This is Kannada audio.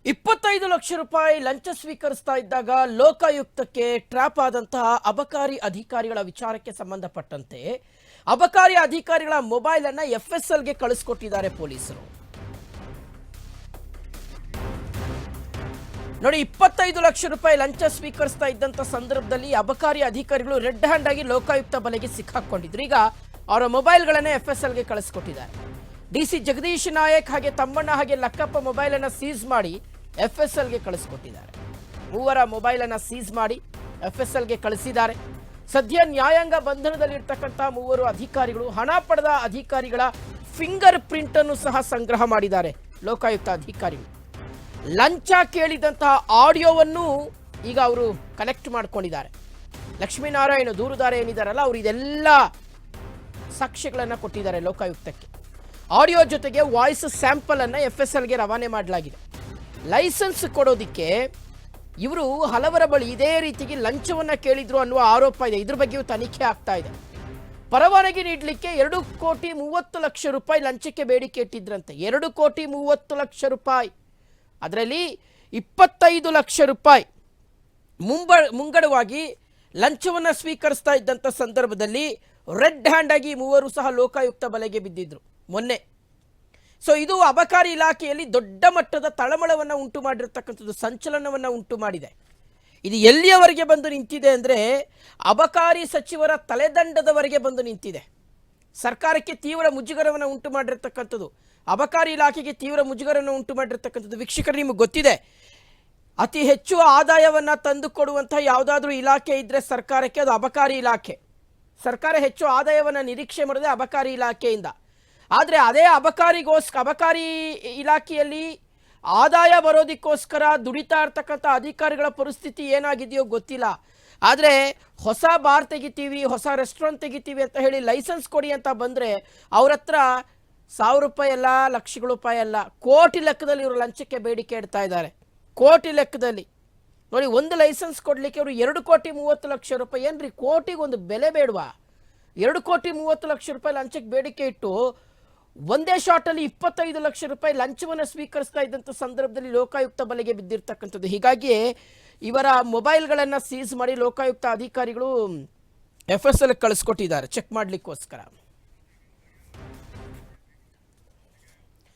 25 ಲಕ್ಷ ರೂಪಾಯಿ ಲಂಚ ಸ್ವೀಕರಿಸ್ತಾ ಇದ್ದಾಗ ಲೋಕಾಯುಕ್ತಕ್ಕೆ ಟ್ರ್ಯಾಪ್ ಆದಂತಹ ಅಬಕಾರಿ ಅಧಿಕಾರಿಗಳ ವಿಚಾರಕ್ಕೆ ಸಂಬಂಧಪಟ್ಟಂತೆ ಅಬಕಾರಿ ಅಧಿಕಾರಿಗಳ ಮೊಬೈಲ್ ಅನ್ನು ಎಫ್ಎಸ್ಎಲ್ಗೆ ಕಳಿಸಿಕೊಟ್ಟಿದ್ದಾರೆ ಪೊಲೀಸರು. ನೋಡಿ, 25 ಲಕ್ಷ ರೂಪಾಯಿ ಲಂಚ ಸ್ವೀಕರಿಸ್ತಾ ಇದ್ದಂತ ಸಂದರ್ಭದಲ್ಲಿ ಅಬಕಾರಿ ಅಧಿಕಾರಿಗಳು ರೆಡ್ ಹ್ಯಾಂಡ್ ಆಗಿ ಲೋಕಾಯುಕ್ತ ಬಲೆಗೆ ಸಿಕ್ಕಾಕೊಂಡಿದ್ರು. ಈಗ ಅವರ ಮೊಬೈಲ್ಗಳನ್ನೇ ಎಫ್ಎಸ್ಎಲ್ಗೆ ಕಳಿಸಿಕೊಟ್ಟಿದ್ದಾರೆ. ಡಿಸಿ ಜಗದೀಶ್ ನಾಯಕ್ ಹಾಗೆ ತಮ್ಮಣ್ಣ ಹಾಗೆ ಲಕ್ಕಪ್ಪ ಮೊಬೈಲ್ ಅನ್ನು ಸೀಸ್ ಮಾಡಿ ಎಫ್ಎಸ್ಎಲ್ಗೆ ಕಳಿಸಿಕೊಟ್ಟಿದ್ದಾರೆ. ಮೂವರ ಮೊಬೈಲ್ ಅನ್ನು ಸೀಸ್ ಮಾಡಿ ಎಫ್ಎಸ್ಎಲ್ಗೆ ಕಳಿಸಿದ್ದಾರೆ. ಸದ್ಯ ನ್ಯಾಯಾಂಗ ಬಂಧನದಲ್ಲಿರ್ತಕ್ಕಂಥ ಮೂವರು ಅಧಿಕಾರಿಗಳು ಹಣ ಪಡೆದ ಅಧಿಕಾರಿಗಳ ಫಿಂಗರ್ ಪ್ರಿಂಟ್ ಅನ್ನು ಸಹ ಸಂಗ್ರಹ ಮಾಡಿದ್ದಾರೆ. ಲೋಕಾಯುಕ್ತ ಅಧಿಕಾರಿಗಳು ಲಂಚ ಕೇಳಿದಂತಹ ಆಡಿಯೋವನ್ನು ಈಗ ಅವರು ಕಲೆಕ್ಟ್ ಮಾಡ್ಕೊಂಡಿದ್ದಾರೆ. ಲಕ್ಷ್ಮೀನಾರಾಯಣ ದೂರುದಾರ ಏನಿದಾರಲ್ಲ, ಅವರು ಇದೆಲ್ಲ ಸಾಕ್ಷ್ಯಗಳನ್ನು ಕೊಟ್ಟಿದ್ದಾರೆ ಲೋಕಾಯುಕ್ತಕ್ಕೆ. ಆಡಿಯೋ ಜೊತೆಗೆ ವಾಯ್ಸ್ ಸ್ಯಾಂಪಲ್ ಅನ್ನು ಎಫ್ಎಸ್ಎಲ್ಗೆ ರವಾನೆ ಮಾಡಲಾಗಿದೆ. ಲೈಸೆನ್ಸ್ ಕೊಡೋದಿಕ್ಕೆ ಇವರು ಹಲವರ ಬಳಿ ಇದೇ ರೀತಿಗೆ ಲಂಚವನ್ನ ಕೇಳಿದ್ರು ಅನ್ನುವ ಆರೋಪ ಇದೆ. ಇದ್ರ ಬಗ್ಗೆಯೂ ತನಿಖೆ ಆಗ್ತಾ ಇದೆ. ಪರವಾನಗಿ ನೀಡಲಿಕ್ಕೆ 2,30,00,000 ರೂಪಾಯಿ ಲಂಚಕ್ಕೆ ಬೇಡಿಕೆ ಇಟ್ಟಿದ್ರಂತೆ. 2,30,00,000 ರೂಪಾಯಿ. ಅದರಲ್ಲಿ 25 ಲಕ್ಷ ರೂಪಾಯಿ ಮುಂಗಡವಾಗಿ ಲಂಚವನ್ನ ಸ್ವೀಕರಿಸ್ತಾ ಇದ್ದಂಥ ಸಂದರ್ಭದಲ್ಲಿ ರೆಡ್ ಹ್ಯಾಂಡ್ ಆಗಿ ಮೂವರು ಸಹ ಲೋಕಾಯುಕ್ತ ಬಲೆಗೆ ಬಿದ್ದಿದ್ರು ಮೊನ್ನೆ. ಸೊ ಇದು ಅಬಕಾರಿ ಇಲಾಖೆಯಲ್ಲಿ ದೊಡ್ಡ ಮಟ್ಟದ ತಳಮಳವನ್ನು ಉಂಟು ಮಾಡಿರ್ತಕ್ಕಂಥದ್ದು, ಸಂಚಲನವನ್ನು ಉಂಟು ಮಾಡಿದೆ. ಇದು ಎಲ್ಲಿಯವರೆಗೆ ಬಂದು ನಿಂತಿದೆ ಅಂದರೆ ಅಬಕಾರಿ ಸಚಿವರ ತಲೆದಂಡದವರೆಗೆ ಬಂದು ನಿಂತಿದೆ. ಸರ್ಕಾರಕ್ಕೆ ತೀವ್ರ ಮುಜುಗರವನ್ನು ಉಂಟು ಮಾಡಿರ್ತಕ್ಕಂಥದ್ದು, ಅಬಕಾರಿ ಇಲಾಖೆಗೆ ತೀವ್ರ ಮುಜುಗರವನ್ನು ಉಂಟು ಮಾಡಿರ್ತಕ್ಕಂಥದ್ದು. ವೀಕ್ಷಕರು, ನಿಮಗೆ ಗೊತ್ತಿದೆ, ಅತಿ ಹೆಚ್ಚು ಆದಾಯವನ್ನು ತಂದು ಕೊಡುವಂಥ ಯಾವುದಾದ್ರೂ ಇಲಾಖೆ ಇದ್ದರೆ ಸರ್ಕಾರಕ್ಕೆ ಅದು ಅಬಕಾರಿ ಇಲಾಖೆ. ಸರ್ಕಾರ ಹೆಚ್ಚು ಆದಾಯವನ್ನು ನಿರೀಕ್ಷೆ ಮಾಡೋದೇ ಅಬಕಾರಿ ಇಲಾಖೆಯಿಂದ. ಆದರೆ ಅದೇ ಅಬಕಾರಿ ಇಲಾಖೆಯಲ್ಲಿ ಆದಾಯ ಬರೋದಕ್ಕೋಸ್ಕರ ದುಡಿತಾ ಇರ್ತಕ್ಕಂಥ ಅಧಿಕಾರಿಗಳ ಪರಿಸ್ಥಿತಿ ಏನಾಗಿದೆಯೋ ಗೊತ್ತಿಲ್ಲ. ಆದರೆ ಹೊಸ ಬಾರ್ ತೆಗಿತೀವಿ, ಹೊಸ ರೆಸ್ಟೋರೆಂಟ್ ತೆಗಿತೀವಿ ಅಂತ ಹೇಳಿ ಲೈಸೆನ್ಸ್ ಕೊಡಿ ಅಂತ ಬಂದರೆ ಅವ್ರ ಹತ್ರ 1,000 ರೂಪಾಯಿ ಅಲ್ಲ, ಲಕ್ಷಗಳ ರೂಪಾಯಿ ಅಲ್ಲ, ಕೋಟಿ ಲೆಕ್ಕದಲ್ಲಿ ಇವರು ಲಂಚಕ್ಕೆ ಬೇಡಿಕೆ ಇಡ್ತಾ ಇದ್ದಾರೆ. ಕೋಟಿ ಲೆಕ್ಕದಲ್ಲಿ ನೋಡಿ, ಒಂದು ಲೈಸೆನ್ಸ್ ಕೊಡಲಿಕ್ಕೆ ಅವರು 2,30,00,000 ರೂಪಾಯಿ. ಏನ್ರಿ, ಕೋಟಿಗೆ ಒಂದು ಬೆಲೆ ಬೇಡವಾ? 2,30,00,000 ರೂಪಾಯಿ ಲಂಚಕ್ಕೆ ಬೇಡಿಕೆ ಇಟ್ಟು ಒಂದೇ ಶಾಟಲ್ಲಿ 25 ಲಕ್ಷ ರೂಪಾಯಿ ಲಂಚವನ್ನು ಸ್ವೀಕರಿಸ್ತಾ ಇದ್ದಂಥ ಸಂದರ್ಭದಲ್ಲಿ ಲೋಕಾಯುಕ್ತ ಬಲೆಗೆ ಬಿದ್ದಿರ್ತಕ್ಕಂಥದ್ದು. ಹೀಗಾಗಿ ಇವರ ಮೊಬೈಲ್ಗಳನ್ನು ಸೀಸ್ ಮಾಡಿ ಲೋಕಾಯುಕ್ತ ಅಧಿಕಾರಿಗಳು ಎಫ್ಎಸ್ಎಲ್ ಕಳಿಸ್ಕೊಟ್ಟಿದ್ದಾರೆ ಚೆಕ್ ಮಾಡಲಿಕ್ಕೋಸ್ಕರ.